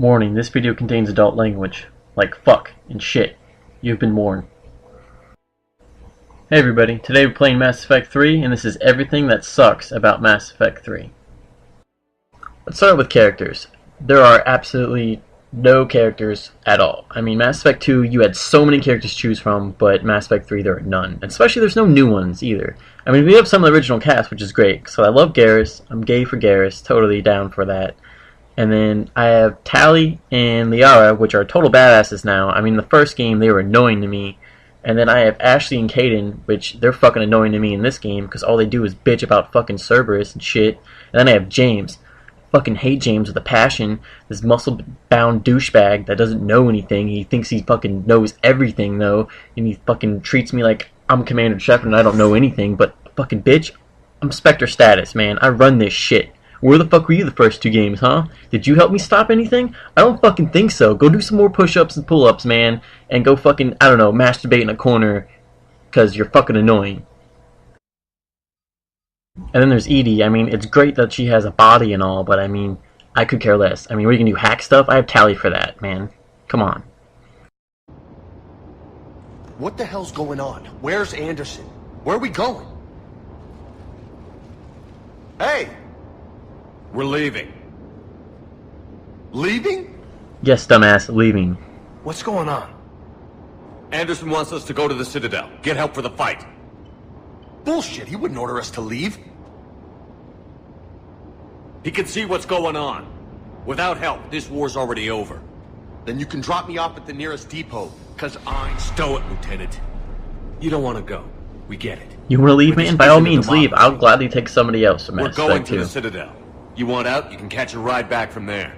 Warning, this video contains adult language, like fuck and shit. You've been warned. Hey everybody, today we're playing Mass Effect 3, and this is everything that sucks about Mass Effect 3. Let's start with characters. There are absolutely no characters at all. I mean, Mass Effect 2, you had so many characters to choose from, but Mass Effect 3, there are none. And especially, there's no new ones either. I mean, we have some of the original cast, which is great, so I love Garrus. I'm gay for Garrus, totally down for that. And then I have Tali and Liara, which are total badasses now. I mean, the first game, they were annoying to me. And then I have Ashley and Kaidan, which they're fucking annoying to me in this game, because all they do is bitch about fucking Cerberus and shit. And then I have James. Fucking hate James with a passion. This muscle-bound douchebag that doesn't know anything. He thinks he fucking knows everything, though. And he fucking treats me like I'm Commander Shepard and I don't know anything. But fucking bitch, I'm Spectre status, man. I run this shit. Where the fuck were you the first two games, huh? Did you help me stop anything? I don't fucking think so. Go do some more push-ups and pull-ups, man. And go fucking, I don't know, masturbate in a corner. Because you're fucking annoying. And then there's EDI. I mean, it's great that she has a body and all, but I mean, I could care less. I mean, what are you gonna do, hack stuff? I have Tali for that, man. Come on. What the hell's going on? Where's Anderson? Where are we going? Hey! We're leaving. Leaving? Yes, dumbass, leaving. What's going on? Anderson wants us to go to the Citadel. Get help for the fight. Bullshit, he wouldn't order us to leave. He can see what's going on. Without help, this war's already over. Then you can drop me off at the nearest depot, cause Stow it, Lieutenant. You don't want to go. We get it. You wanna leave, We're man? just By all pushing means, the leave. democracy. I'll gladly take somebody else from We're Mass going Effect to 2. the Citadel. You want out, you can catch a ride back from there.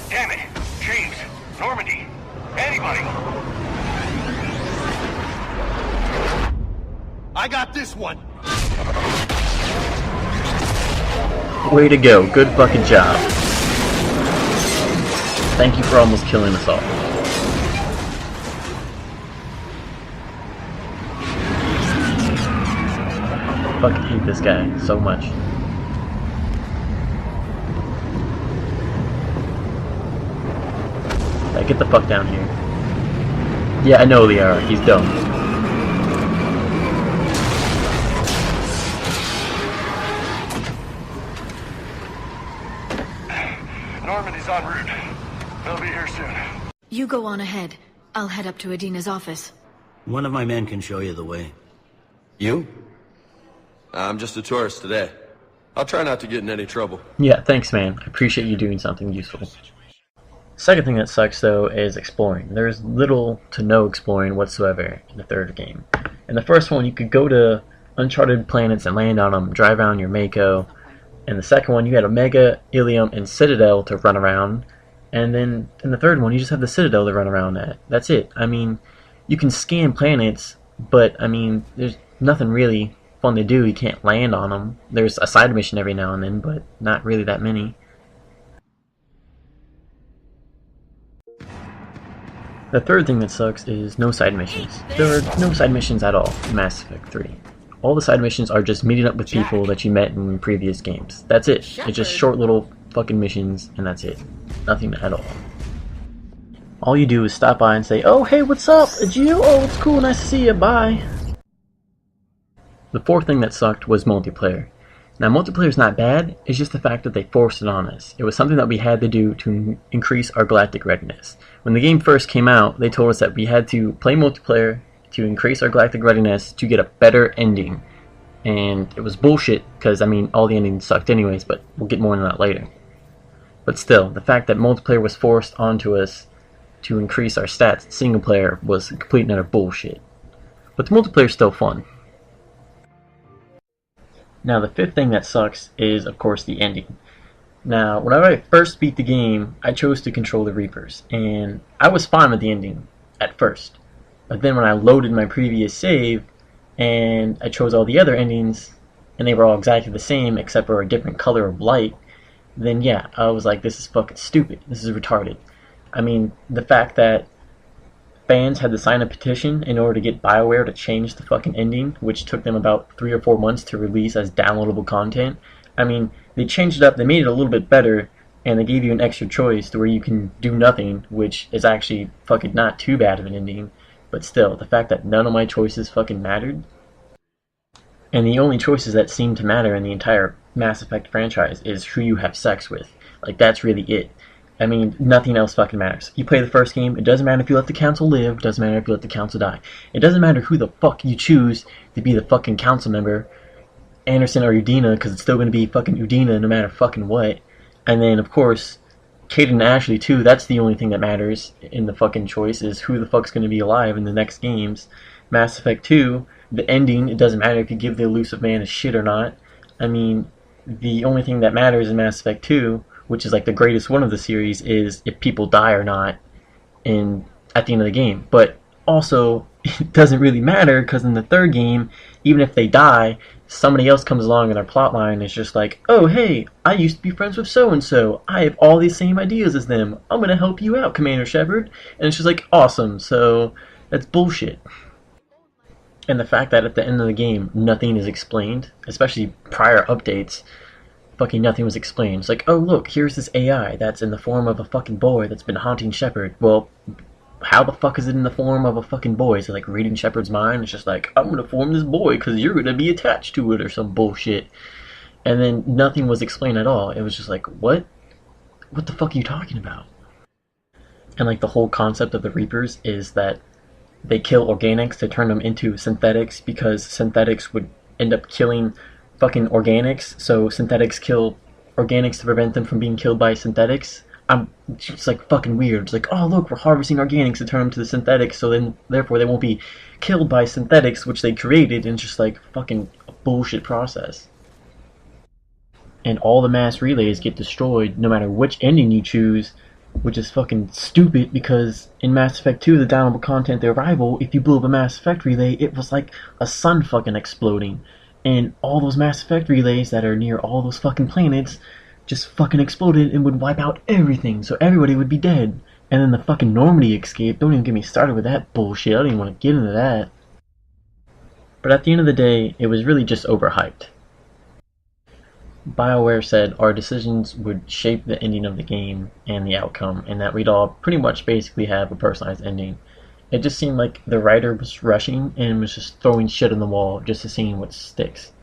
Damn it! James! Normandy! Anybody! I got this one. Way to go. Good fucking job. Thank you for almost killing us all. Fucking hate this guy so much. Hey, get the fuck down here. Yeah, I know Liara. He's dumb. Normandy's en route. They'll be here soon. You go on ahead. I'll head up to Adina's office. One of my men can show you the way. You? I'm just a tourist today. I'll try not to get in any trouble. Yeah, thanks, man. I appreciate you doing something useful. Second thing that sucks, though, is exploring. There's little to no exploring whatsoever in the third game. In the first one, you could go to uncharted planets and land on them, drive around your Mako. In the second one, you had Omega, Ilium, and Citadel to run around. And then in the third one, you just have the Citadel to run around at. That's it. I mean, you can scan planets, but, I mean, there's nothing really fun to do. You can't land on them. There's a side mission every now and then, but not really that many. The third thing that sucks is no side missions. There are no side missions at all in Mass Effect 3. All the side missions are just meeting up with people that you met in previous games. That's it. It's just short little fucking missions, and that's it. Nothing at all. All you do is stop by and say, "Oh, hey, what's up? It's you? Oh, it's cool. Nice to see you. Bye." The fourth thing that sucked was multiplayer. Now, multiplayer is not bad, it's just the fact that they forced it on us. It was something that we had to do to increase our galactic readiness. When the game first came out, they told us that we had to play multiplayer to increase our galactic readiness to get a better ending. And it was bullshit, because, I mean, all the endings sucked anyways, but we'll get more into that later. But still, the fact that multiplayer was forced onto us to increase our stats in single player was complete and utter bullshit. But the multiplayer is still fun. Now, the fifth thing that sucks is, of course, the ending. Now, whenever I first beat the game, I chose to control the Reapers, and I was fine with the ending at first. But then when I loaded my previous save, and I chose all the other endings, and they were all exactly the same except for a different color of light, then yeah, I was like, this is fucking stupid. This is retarded. I mean, the fact that fans had to sign a petition in order to get BioWare to change the fucking ending, which took them about 3 or 4 months to release as downloadable content. I mean, they changed it up, they made it a little bit better, and they gave you an extra choice to where you can do nothing, which is actually fucking not too bad of an ending. But still, the fact that none of my choices fucking mattered, and the only choices that seem to matter in the entire Mass Effect franchise is who you have sex with. Like, that's really it. I mean, nothing else fucking matters. You play the first game, it doesn't matter if you let the council live, it doesn't matter if you let the council die. It doesn't matter who the fuck you choose to be the fucking council member, Anderson or Udina, because it's still going to be fucking Udina no matter fucking what. And then, of course, Kate and Ashley, too, that's the only thing that matters in the fucking choice, is who the fuck's going to be alive in the next games. Mass Effect 2, the ending, it doesn't matter if you give the Illusive Man a shit or not. I mean, the only thing that matters in Mass Effect 2, which is like the greatest one of the series, is if people die or not at the end of the game. But also, it doesn't really matter, because in the third game, even if they die, somebody else comes along in their plotline and is just like, oh hey, I used to be friends with so-and-so, I have all these same ideas as them, I'm gonna help you out, Commander Shepard. And it's just like, awesome. So that's bullshit. And the fact that at the end of the game nothing is explained, especially prior updates, fucking nothing was explained. It's like, oh look, here's this AI that's in the form of a fucking boy that's been haunting Shepard. Well, how the fuck is it in the form of a fucking boy? Is it like reading Shepard's mind? It's just like, I'm gonna form this boy because you're gonna be attached to it or some bullshit. And then nothing was explained at all. It was just like, what? What the fuck are you talking about? And like the whole concept of the Reapers is that they kill organics to turn them into synthetics, because synthetics would end up killing fucking organics, so synthetics kill organics to prevent them from being killed by synthetics. It's like fucking weird. It's like, oh look, we're harvesting organics to turn them to the synthetics, so then therefore they won't be killed by synthetics, which they created, and it's just like fucking a bullshit process. And all the mass relays get destroyed no matter which ending you choose, which is fucking stupid, because in Mass Effect 2, the downloadable content, The Arrival, if you blew up a Mass Effect relay, it was like a sun fucking exploding. And all those Mass Effect relays that are near all those fucking planets just fucking exploded and would wipe out everything, so everybody would be dead. And then the fucking Normandy escape, don't even get me started with that bullshit, I don't even want to get into that. But at the end of the day, it was really just overhyped. BioWare said our decisions would shape the ending of the game and the outcome, and that we'd all pretty much basically have a personalized ending. It just seemed like the writer was rushing and was just throwing shit on the wall just to see what sticks.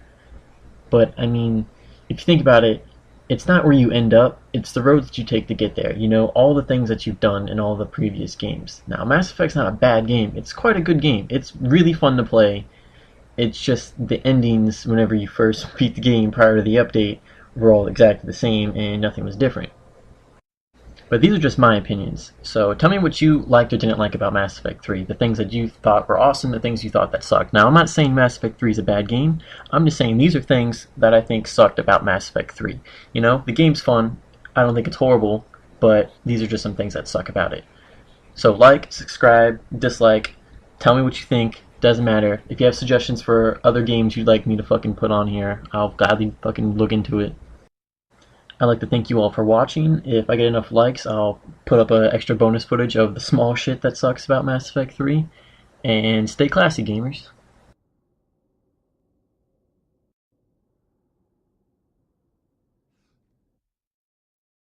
But, I mean, if you think about it, it's not where you end up, it's the roads that you take to get there. You know, all the things that you've done in all the previous games. Now, Mass Effect's not a bad game. It's quite a good game. It's really fun to play. It's just the endings, whenever you first beat the game prior to the update, were all exactly the same and nothing was different. But these are just my opinions. So tell me what you liked or didn't like about Mass Effect 3. The things that you thought were awesome, the things you thought that sucked. Now, I'm not saying Mass Effect 3 is a bad game. I'm just saying these are things that I think sucked about Mass Effect 3. You know, the game's fun. I don't think it's horrible, but these are just some things that suck about it. So like, subscribe, dislike, tell me what you think. Doesn't matter. If you have suggestions for other games you'd like me to fucking put on here, I'll gladly fucking look into it. I'd like to thank you all for watching. If I get enough likes, I'll put up an extra bonus footage of the small shit that sucks about Mass Effect 3. And stay classy, gamers.